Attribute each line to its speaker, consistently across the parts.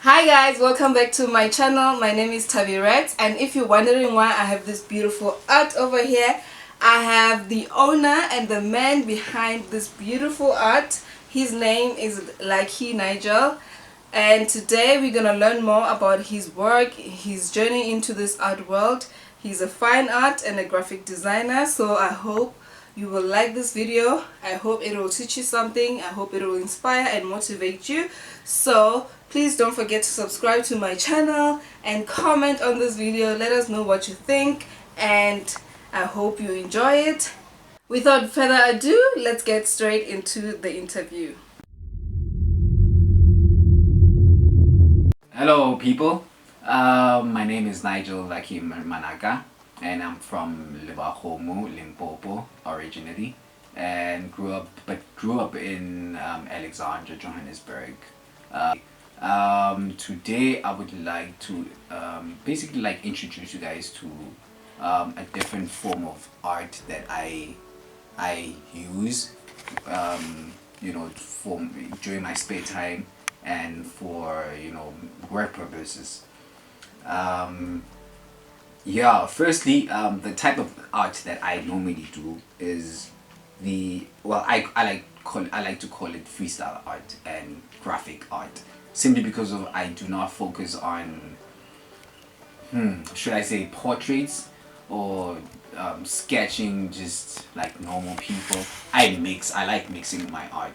Speaker 1: Hi guys, welcome back to my channel. My name is Tabi Rex, and if you're wondering why I have this beautiful art over here, I have the owner and the man behind this beautiful art. His name is Nigel, and today we're gonna learn more about his work, his journey into this art world. He's a fine art and a graphic designer, so I hope you will like this video. I hope it will teach you something. I hope it will inspire and motivate you. So please don't forget to subscribe to my channel and comment on this video. Let us know what you think, and I hope you enjoy it. Without further ado, let's get straight into the interview.
Speaker 2: Hello people, my name is Nigel Manaka, and I'm from Libahomu, Limpopo originally, and grew up in Alexandria, Johannesburg. Today I would like to basically introduce you guys to a different form of art that I use for during my spare time and for work purposes. Yeah, firstly, the type of art that I normally do is I like to call it freestyle art and graphic art, simply because of I do not focus on should I say portraits or sketching just like normal people. I like mixing my art.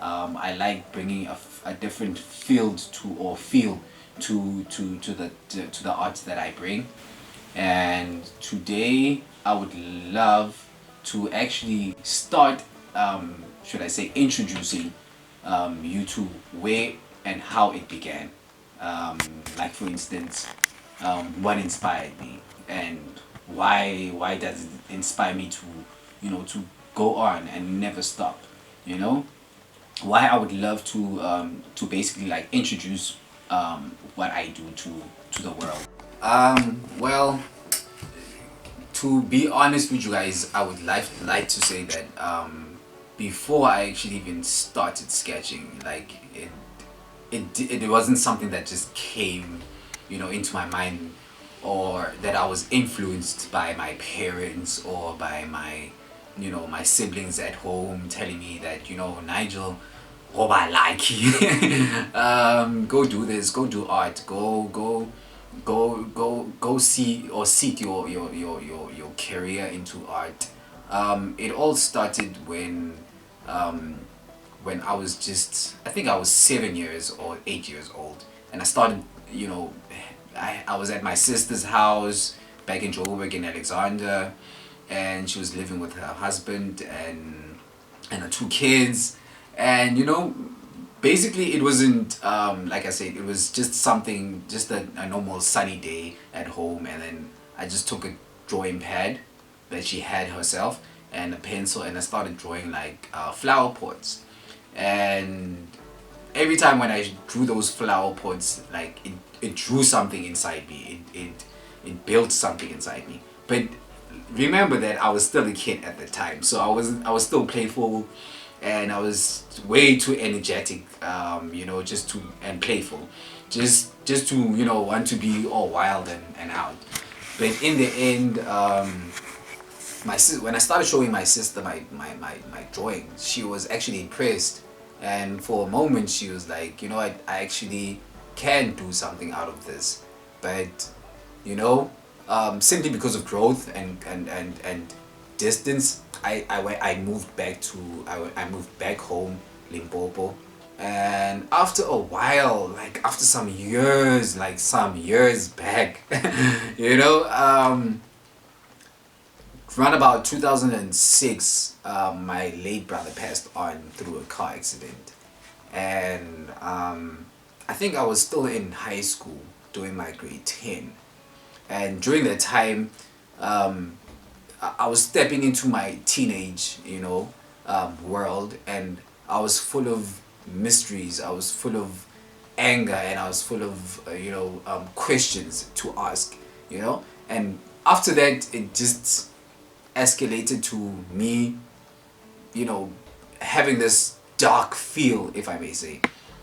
Speaker 2: I like bringing a different feel to the art that I bring. And today I would love to actually start, should I say, introducing you to where and how it began. Like for instance, what inspired me and why does it inspire me to to go on and never stop, you know why I would love to basically introduce what I do to the world. Well, to be honest with you guys, I would like to say that before I actually even started sketching, it wasn't something that just came into my mind, or that I was influenced by my parents or by my siblings at home telling me that Nigel, oh I like you, go do this, go do art, go see or seek your career into art. It all started when I was I think I was 7 years or 8 years old, and I started, I was at my sister's house back in Joburg in Alexander, and she was living with her husband and her two kids, and basically it wasn't like I said, it was just something, just a normal sunny day at home, and then I just took a drawing pad that she had herself and a pencil, and I started drawing flower pots. And every time when I drew those flower pots, it drew something inside me. It built something inside me. But remember that I was still a kid at the time, so I was still playful, and I was way too energetic, and playful, just to want to be all wild and out. But in the end, when I started showing my sister my drawings, she was actually impressed, and for a moment she was like, I actually can do something out of this. But simply because of growth and distance, I moved back I moved back home, Limpopo. And after a while, after some years, back, around about 2006, my late brother passed on through a car accident, and I think I was still in high school doing my grade 10, and during that time, I was stepping into my teenage, world, and I was full of mysteries. I was full of anger, and I was full of questions to ask, and after that, it just escalated to me, having this dark feel, if I may say.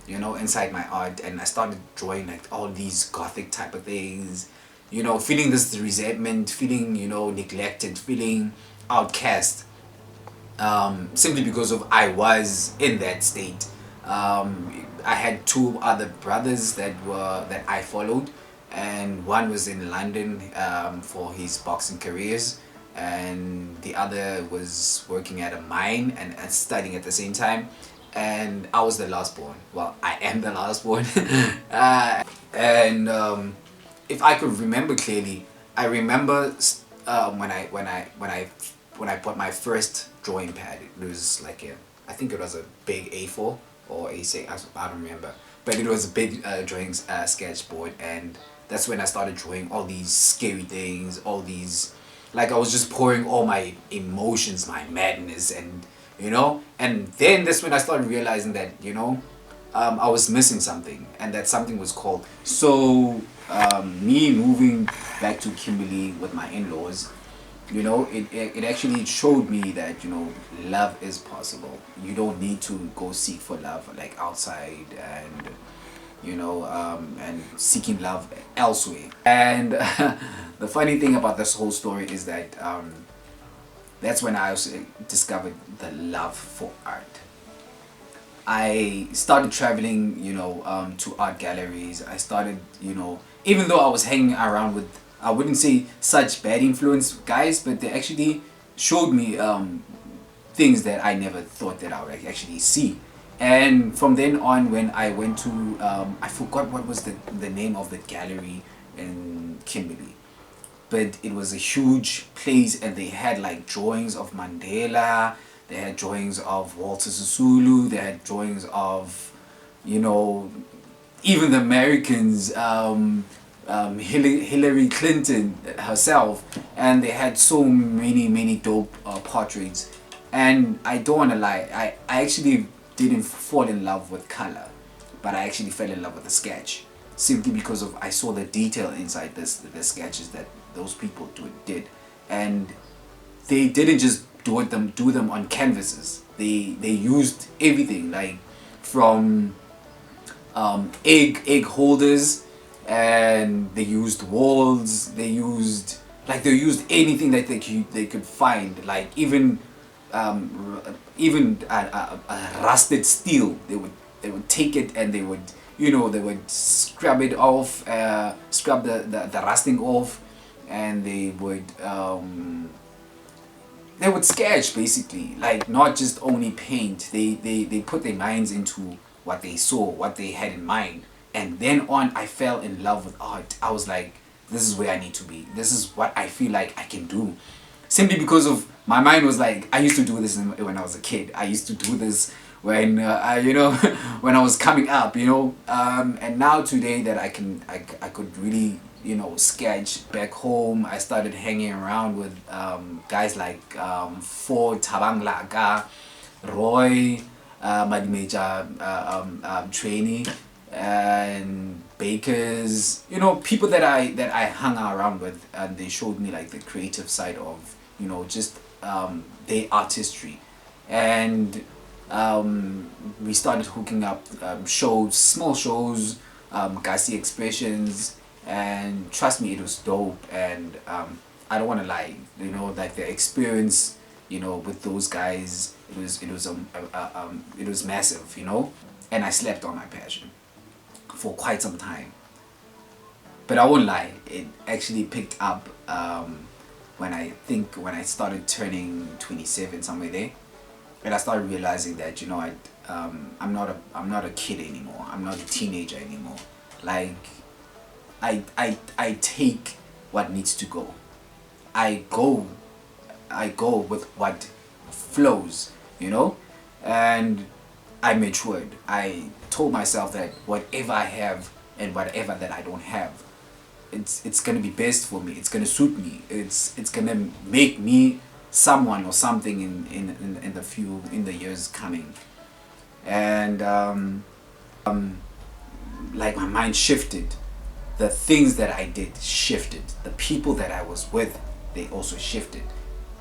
Speaker 2: you know, inside my art, and I started drawing like all these gothic type of things, you know, feeling this resentment, feeling, you know, neglected, feeling outcast, simply because of I was in that state. I had two other brothers that I followed, and one was in London for his boxing careers, and the other was working at a mine and studying at the same time. And I was the last born. Well, I am the last born. And if I could remember clearly, I remember when I bought my first drawing pad. It was like I think it was a big A4 or A6. I don't remember, but it was a big drawing sketchboard, and that's when I started drawing all these scary things, all these, like I was just pouring all my emotions, my madness, and you know, and then that's when I started realizing that, you know, I was missing something, and that something was called. So me moving back to Kimberley with my in-laws, you know, it actually showed me that, you know, love is possible. You don't need to go seek for love like outside, and you know, and seeking love elsewhere. And the funny thing about this whole story is that that's when I also discovered the love for art. I started traveling, you know, to art galleries. I started, you know, even though I was hanging around with, I wouldn't say such bad influence guys, but they actually showed me things that I never thought that I would actually see. And from then on, when I went to, I forgot what was the name of the gallery in Kimberley, but it was a huge place, and they had like drawings of Mandela, they had drawings of Walter Sisulu, they had drawings of, you know, even the Americans, Hillary Clinton herself, and they had so many dope portraits. And I don't want to lie, I actually didn't fall in love with color, but I actually fell in love with the sketch, simply because of I saw the detail inside the sketches that those people did, and they didn't just do them on canvases. They used everything, like from egg holders, and they used walls. They used anything that they could find, like even rusted steel. They would take it, and they would, you know, they would scrub it off, scrub the rusting off, and they would sketch, basically, like not just only paint. They put their minds into what they saw, what they had in mind. And then on, I fell in love with art. I was like, this is where I need to be. This is what I feel like I can do. Simply because of my mind was like, I used to do this when I was a kid. I used to do this when you know, when I was coming up, you know. And now today that I could really, you know, sketch back home. I started hanging around with guys like Ford Tabang Laga, Roy, Madimeja trainee, and bakers, you know, people that I hung around with, and they showed me like the creative side of, you know, just their artistry. And we started hooking up shows, small shows, Gasi expressions, and trust me, it was dope. And I don't want to lie, you know, like the experience, you know, with those guys, it was massive, you know. And I slept on my passion for quite some time. But I won't lie, it actually picked up when I started turning 27, somewhere there, and I started realizing that, you know, I'm not a kid anymore. I'm not a teenager anymore. Like I take what needs to go. I go with what flows, you know, and I matured. I told myself that whatever I have and whatever that I don't have, it's gonna be best for me. It's gonna suit me. It's gonna make me someone or something in the years coming. And like my mind shifted. The things that I did shifted. The people that I was with, they also shifted.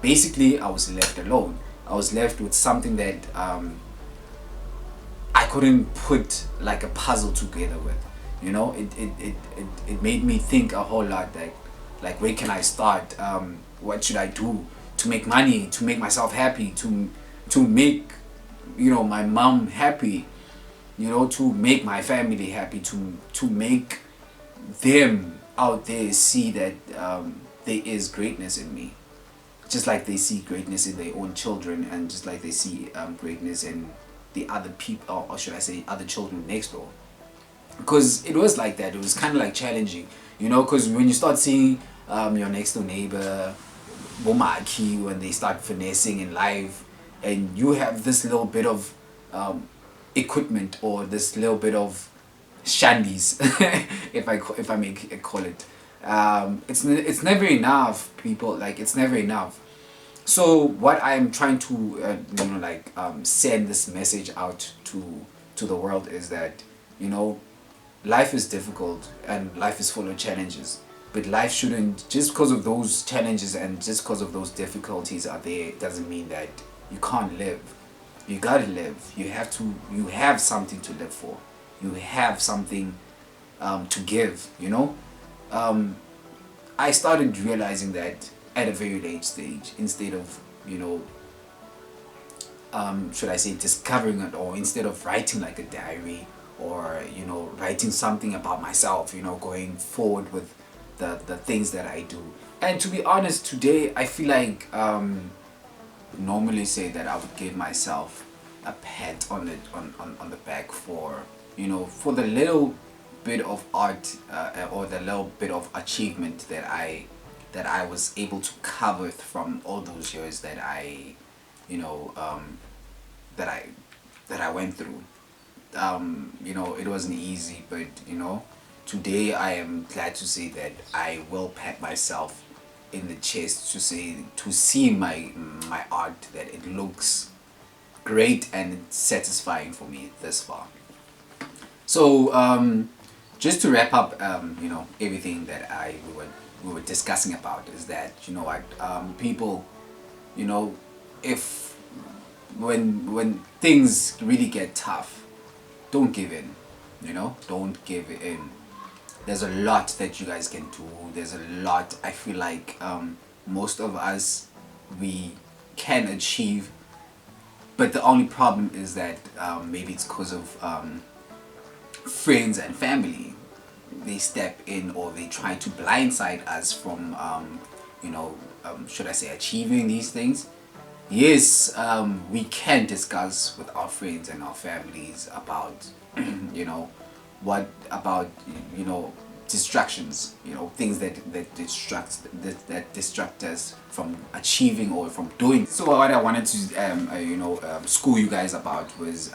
Speaker 2: Basically, I was left alone. I was left with something that I couldn't put like a puzzle together with. You know, it made me think a whole lot, like where can I start? What should I do to make money, to make myself happy, to make, you know, my mom happy, you know, to make my family happy, to make them out there see that there is greatness in me, just like they see greatness in their own children, and just like they see greatness in the other people, or should I say other children next door. Because it was like that, it was kind of like challenging, you know, because when you start seeing your next door neighbor, bomaki, when they start finessing in life, and you have this little bit of equipment, or this little bit of shandies, if I may call it, it's never enough, people. Like, it's never enough. So what I'm trying to you know, like send this message out to the world is that, you know, life is difficult and life is full of challenges, but life shouldn't, just because of those challenges and just because of those difficulties are there, doesn't mean that you can't live. You gotta live. You have something to live for. You have something to give, you know. I started realizing that at a very late stage, instead of, you know, should I say discovering it, or instead of writing like a diary, or, you know, writing something about myself, you know, going forward with the things that I do. And to be honest, today I feel like normally say that I would give myself a pat on the back for, you know, for the little bit of art or the little bit of achievement that I was able to cover from all those years that I, you know, that I went through. You know, it wasn't easy, but, you know, today I am glad to say that I will pat myself in the chest to see my art, that it looks great and it's satisfying for me this far. So just to wrap up, you know, everything that we were discussing about, is that, you know what, people, you know, if when things really get tough, don't give in. You know, don't give in. There's a lot that you guys can do. There's a lot, I feel like most of us, we can achieve, but the only problem is that maybe it's because of friends and family. They step in, or they try to blindside us from you know, should I say, achieving these things. Yes, we can discuss with our friends and our families about you know, what about, you know, distractions, you know, things that distract us from achieving or from doing. So what I wanted to you know, school you guys about was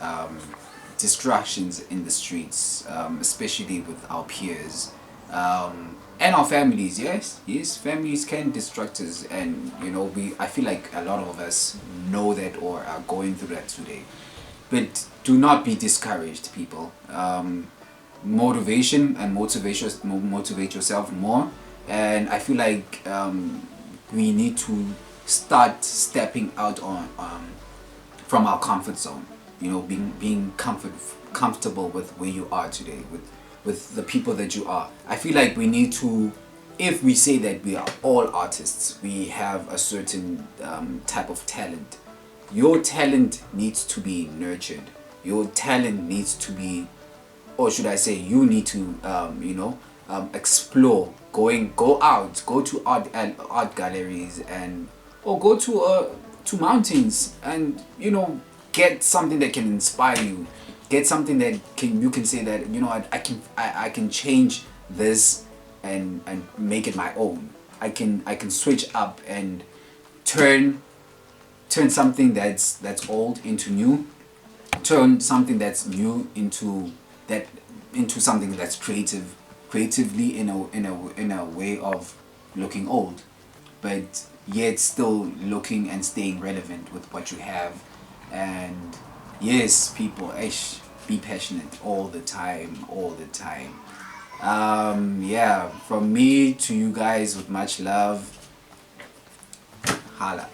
Speaker 2: distractions in the streets, especially with our peers and our families. Yes, families can distract us, and, you know, I feel like a lot of us know that, or are going through that today. But do not be discouraged, people. Motivation and motivate yourself more, and I feel like we need to start stepping out on from our comfort zone. You know, being comfortable with where you are today, with the people that you are. I feel like we need to, if we say that we are all artists, we have a certain type of talent. Your talent needs to be nurtured. Your talent needs to be, or should I say, you need to you know, explore, go out, go to art galleries, and or go to mountains, and, you know, get something that can inspire you, get something that you can say that, you know, I can change this and make it my own. I can switch up and turn something that's old into new, turn something that's new into something that's creatively in a way of looking old, but yet still looking and staying relevant with what you have. And yes, people, be passionate all the time. Yeah, from me to you guys, with much love. Holla.